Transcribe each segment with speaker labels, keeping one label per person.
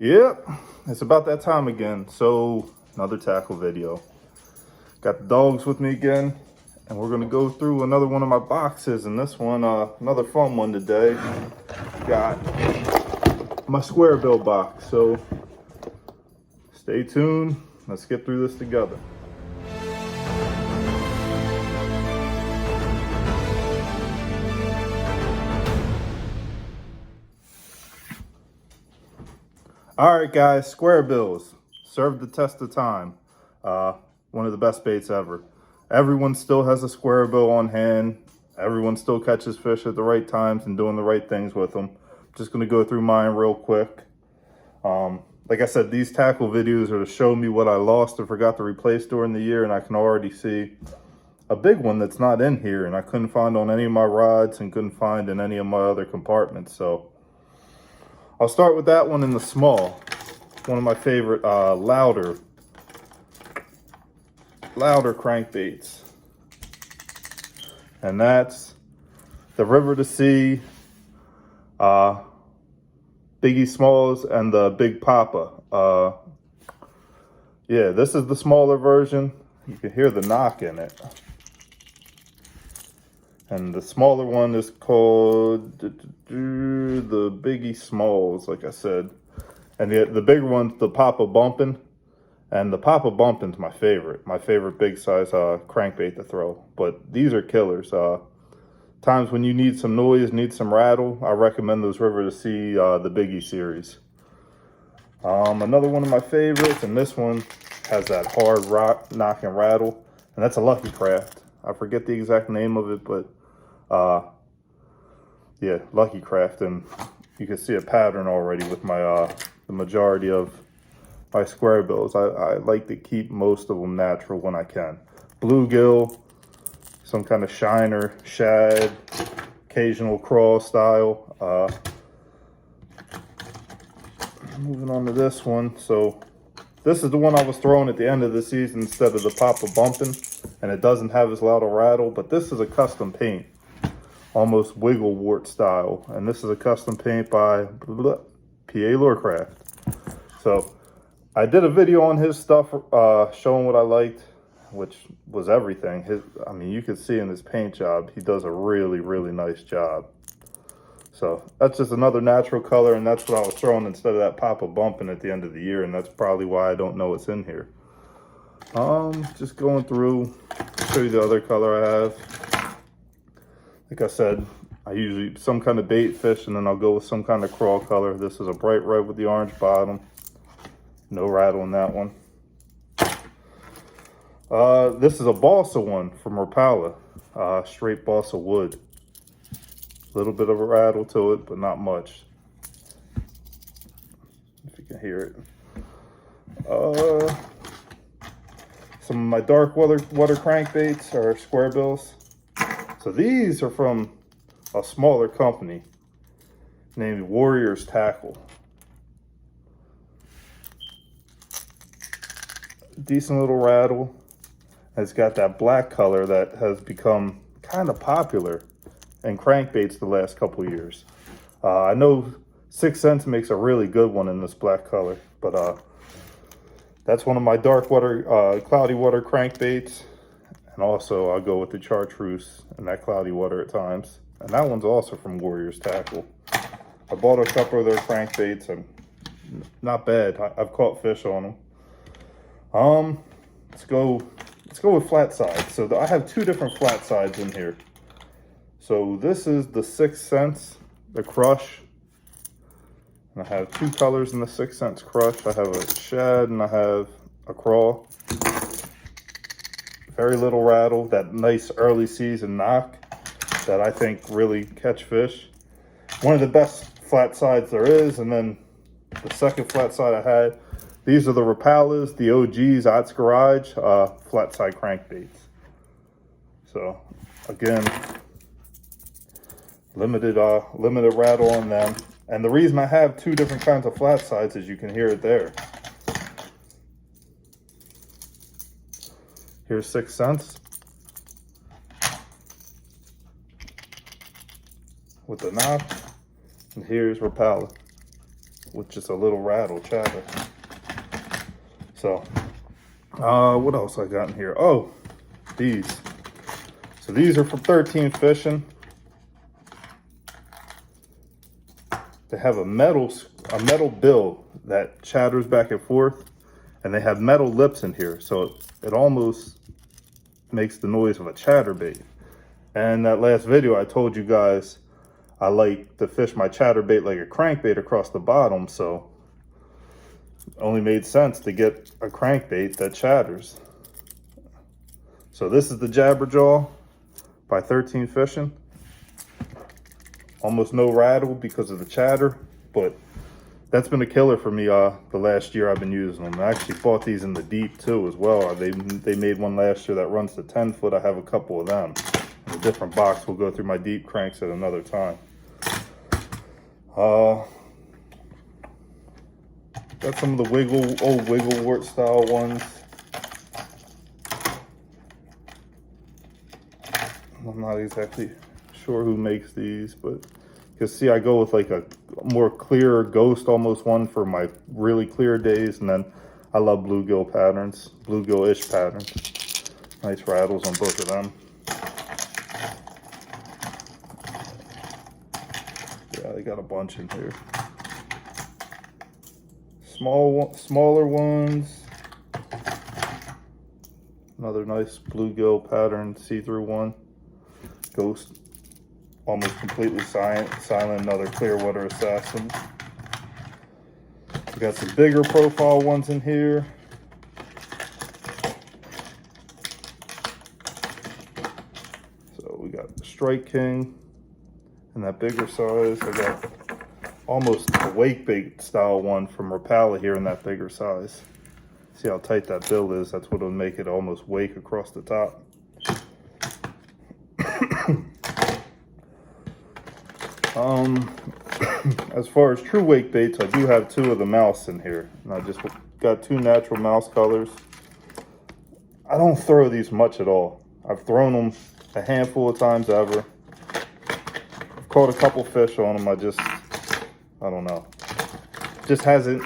Speaker 1: Yep, it's about that time again. So another tackle video. Got the dogs with me again, and we're gonna go through another one of my boxes. And this one, another fun one today. Got my Squarebill box. So stay tuned. Let's get through this together. All right, guys, Squarebills served the test of time. One of the best baits ever. Everyone still has a Squarebill on hand. Everyone still catches fish at the right times and doing the right things with them. Just gonna go through mine real quick. Like I said, these tackle videos are to show me what I lost or forgot to replace during the year, and I can already see a big one that's not in here, and I couldn't find on any of my rods and couldn't find in any of my other compartments. So I'll start with that one in the small. One of my favorite louder crankbaits. And that's the River to Sea Biggie Smalls and the Big Papa. Yeah, this is the smaller version. You can hear the knock in it. And the smaller one is called the Biggie Smalls, like I said. And the bigger one's the Papa Bumpin'. And the Papa Bumpin's my favorite big size crankbait to throw. But these are killers. Times when you need some noise, need some rattle, I recommend those River to Sea, the Biggie series. Another one of my favorites, and this one has that hard rock knock and rattle, and that's a Lucky Craft. I forget the exact name of it, but yeah, Lucky Craft, and you can see a pattern already with my the majority of my Squarebills. I like to keep most of them natural when I can. Bluegill, some kind of shiner, shad, occasional crawl style. Moving on to this one. So this is the one I was throwing at the end of the season instead of the Papa Bumpin', and it doesn't have as loud a rattle, but this is a custom paint, almost wiggle wart style, and this is a custom paint by PA Lorecraft. So I did a video on his stuff showing what I liked, which was everything. I mean, you can see in his paint job, he does a really nice job. So that's just another natural color, and that's what I was throwing instead of that Papa Bumpin' at the end of the year, and that's probably why I don't know what's in here. Just going through, show you the other color I have. Like I said, I usually some kind of bait fish, and then I'll go with some kind of crawl color. This is a bright red with the orange bottom. No rattle in that one. This is a balsa one from Rapala, straight balsa wood. A little bit of a rattle to it, but not much. If you can hear it. Some of my dark water crankbaits are Squarebills. So these are from a smaller company named Warriors Tackle. Decent little rattle. It's got that black color that has become kind of popular in crankbaits the last couple years. I know 6 Cents makes a really good one in this black color, but that's one of my dark water, cloudy water crankbaits. And also I'll go with the chartreuse and that cloudy water at times. And that one's also from Warriors Tackle. I bought a couple of their crankbaits and not bad. I've caught fish on them. Let's go with flat sides. So I have two different flat sides in here. So this is the 6 Cents, the Crush. And I have two colors in the 6 Cents Crush. I have a shad and I have a crawl. Very little rattle, that nice early season knock that I think really catch fish. One of the best flat sides there is. And then the second flat side I had, these are the Rapalas, the OGs, Ott's Garage, flat side crankbaits. So again, limited rattle on them. And the reason I have two different kinds of flat sides is you can hear it there. Here's 6 Cents with the knock, and here's Rapala. with just a little rattle chatter. So, what else I got in here? Oh, these. So these are from 13 Fishing. They have a metal bill that chatters back and forth, and they have metal lips in here, so it almost makes the noise of a chatterbait. And that last video, I told you guys I like to fish my chatterbait like a crankbait across the bottom, so it only made sense to get a crankbait that chatters. So this is the Jabberjaw by 13 Fishing. Almost no rattle because of the chatter, but that's been a killer for me the last year I've been using them. I actually bought these in the deep too as well. They made one last year that runs to 10 foot. I have a couple of them in a different box. We'll go through my deep cranks at another time. Got some of the old Wigglewort style ones. I'm not exactly sure who makes these, but you can see I go with like a more clear ghost almost one for my really clear days, and then I love bluegill patterns, bluegill-ish patterns. Nice rattles on both of them. Yeah, they got a bunch in here. Smaller ones. Another nice bluegill pattern, see-through one. Ghost, almost completely silent, another Clearwater Assassin. We got some bigger profile ones in here. So we got the Strike King in that bigger size. I got almost a wake bait style one from Rapala here in that bigger size. See how tight that bill is? That's what will make it almost wake across the top. As far as true wake baits, I do have two of the mouse in here, and I just got two natural mouse colors. I don't throw these much at all. I've thrown them a handful of times ever. I've caught a couple fish on them. I don't know. Just hasn't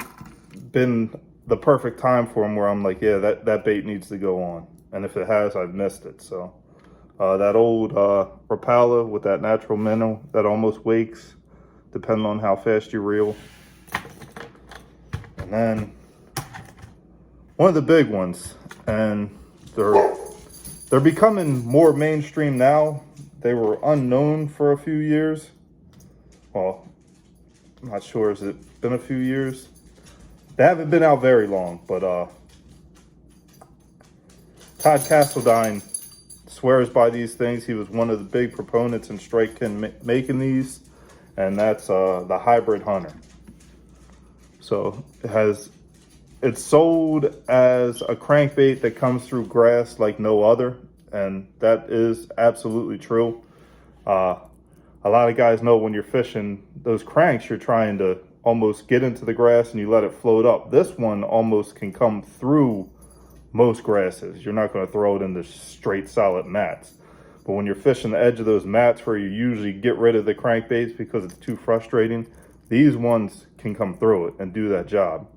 Speaker 1: been the perfect time for them where I'm like, yeah, that bait needs to go on. And if it has, I've missed it. So that old Rapala with that natural minnow that almost wakes, depending on how fast you reel. And then one of the big ones, and they're becoming more mainstream now. They were unknown for a few years. Well, I'm not sure, has it been a few years? They haven't been out very long, but Todd Castledine swears by these things. He was one of the big proponents in Strike King making these, and that's the Hybrid Hunter. So it's sold as a crankbait that comes through grass like no other, and that is absolutely true. A lot of guys know when you're fishing those cranks, you're trying to almost get into the grass and you let it float up. This one almost can come through most grasses. You're not going to throw it in the straight solid mats. But when you're fishing the edge of those mats where you usually get rid of the crankbaits because it's too frustrating, these ones can come through it and do that job.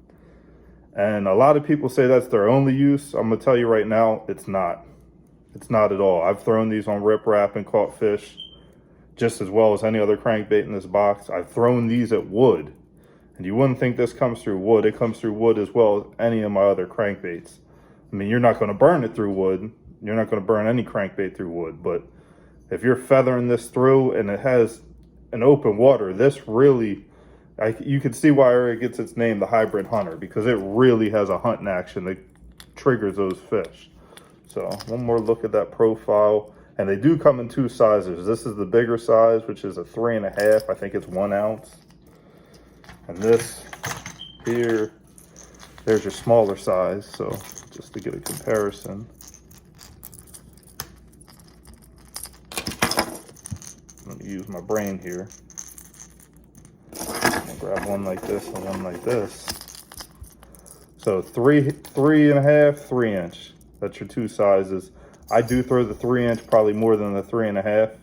Speaker 1: And a lot of people say that's their only use. I'm going to tell you right now, it's not. It's not at all. I've thrown these on riprap and caught fish just as well as any other crankbait in this box. I've thrown these at wood. And you wouldn't think this comes through wood. It comes through wood as well as any of my other crankbaits. I mean, you're not going to burn it through wood. You're not going to burn any crankbait through wood. But if you're feathering this through and it has an open water, this really, you can see why it gets its name, the Hybrid Hunter, because it really has a hunting action that triggers those fish. So one more look at that profile. And they do come in two sizes. This is the bigger size, which is a 3.5. I think it's 1 ounce. And this here, there's your smaller size. So just to get a comparison. Let me use my brain here. I'm gonna grab one like this and one like this. So 3.5, 3 inch. That's your two sizes. I do throw the 3 inch probably more than the 3.5,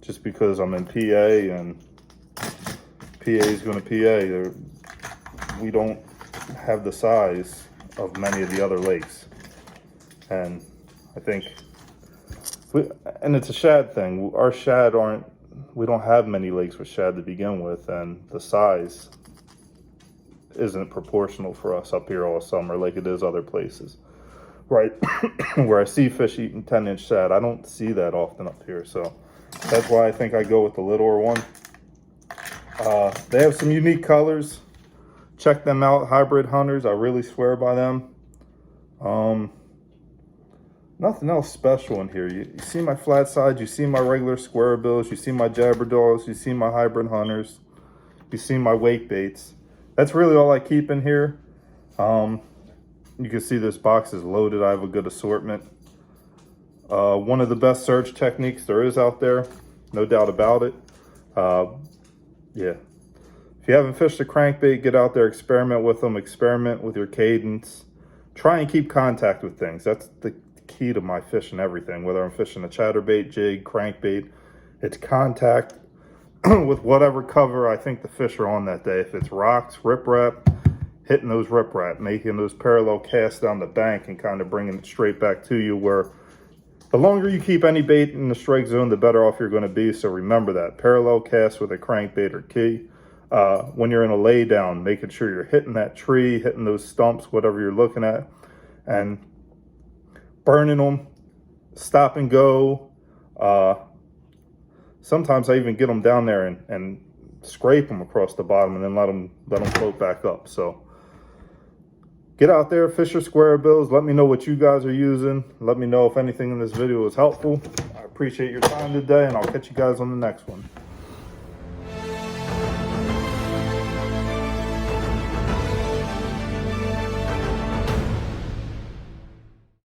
Speaker 1: just because I'm in PA and PA is going to PA. we don't have the size of many of the other lakes. And I think, and it's a shad thing. Our shad we don't have many lakes with shad to begin with, and the size isn't proportional for us up here all summer like it is other places. Right, where I see fish eating 10-inch shad, I don't see that often up here, so that's why I think I go with the littler one. They have some unique colors. Check them out, Hybrid Hunters. I really swear by them. Nothing else special in here. You see my flat sides, you see my regular Squarebills, you see my Jabberdaws, you see my Hybrid Hunters, you see my wake baits. That's really all I keep in here. You can see this box is loaded. I have a good assortment. One of the best search techniques there is out there, no doubt about it. Yeah. If you haven't fished a crankbait, get out there, experiment with them, experiment with your cadence. Try and keep contact with things. That's the key to my fishing everything, whether I'm fishing a chatterbait, jig, crankbait. It's contact with whatever cover I think the fish are on that day. If it's rocks, riprap, hitting those riprap, making those parallel casts down the bank and kind of bringing it straight back to you, where the longer you keep any bait in the strike zone, the better off you're going to be. So remember that. Parallel casts with a crankbait are key. When you're in a lay down, making sure you're hitting that tree, hitting those stumps, whatever you're looking at, and burning them, stop and go. Sometimes I even get them down there and scrape them across the bottom and then let them float back up. So get out there, fish your Squarebills. Let me know what you guys are using. Let me know if anything in this video was helpful. I appreciate your time today, and I'll catch you guys on the next one.